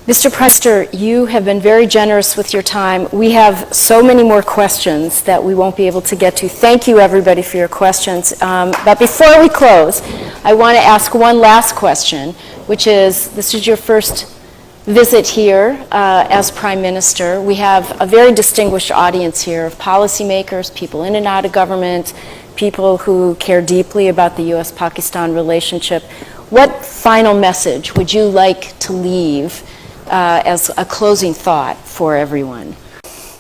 Mr. Prester, you have been very generous with your time. We have so many more questions that we won't be able to get to. Thank you, everybody, for your questions. But before we close, I want to ask one last question, which is, this is your first visit here as Prime Minister. We have a very distinguished audience here of policymakers, people in and out of government, people who care deeply about the U.S.-Pakistan relationship. What final message would you like to leave as a closing thought for everyone?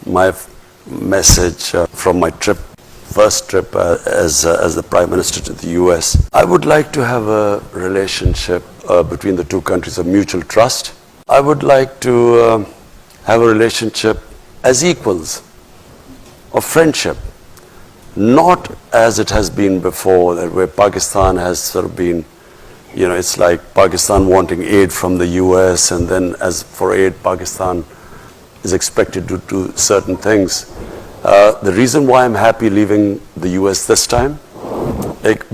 My message from my first trip as the Prime Minister to the US, I would like to have a relationship between the two countries of mutual trust. I would like to have a relationship as equals, of friendship, not as it has been before, that where Pakistan has sort of been, you know, it's like Pakistan wanting aid from the US, and then as for aid, Pakistan is expected to do certain things. The reason why I'm happy leaving the US this time,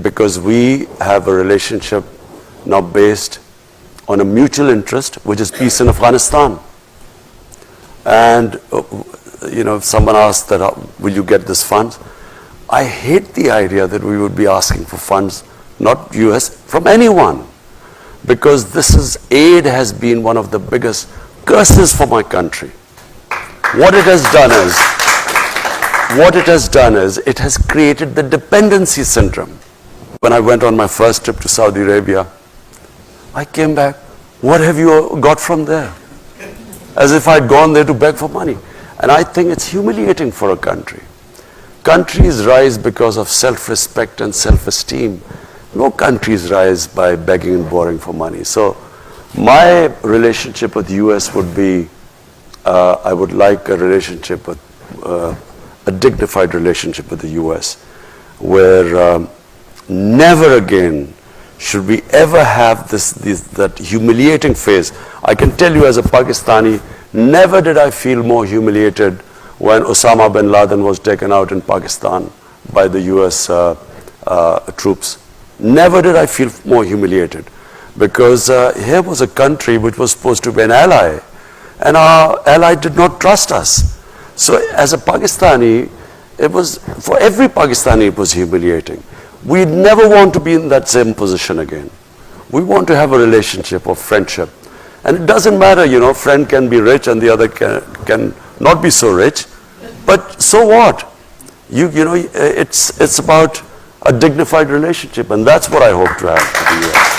because we have a relationship now based on a mutual interest, which is peace in Afghanistan. And, you know, if someone asked that, will you get this funds? I hate the idea that we would be asking for funds, not US, from anyone. Because aid has been one of the biggest curses for my country. What it has done is, it has created the dependency syndrome. When I went on my first trip to Saudi Arabia, I came back, what have you got from there? As if I'd gone there to beg for money. And I think it's humiliating for a country. Countries rise because of self-respect and self-esteem. No countries rise by begging and borrowing for money. So my relationship with the US would be, I would like a relationship with, a dignified relationship with the US, where never again should we ever have that humiliating phase. I can tell you as a Pakistani, never did I feel more humiliated when Osama bin Laden was taken out in Pakistan by the US troops. Never did I feel more humiliated, because here was a country which was supposed to be an ally, and our ally did not trust us. So as a Pakistani, for every Pakistani it was humiliating. We never want to be in that same position again. We want to have a relationship of friendship. And it doesn't matter, you know, friend can be rich and the other can not be so rich, but so what? You know, it's about a dignified relationship, and that's what I hope to have with the US.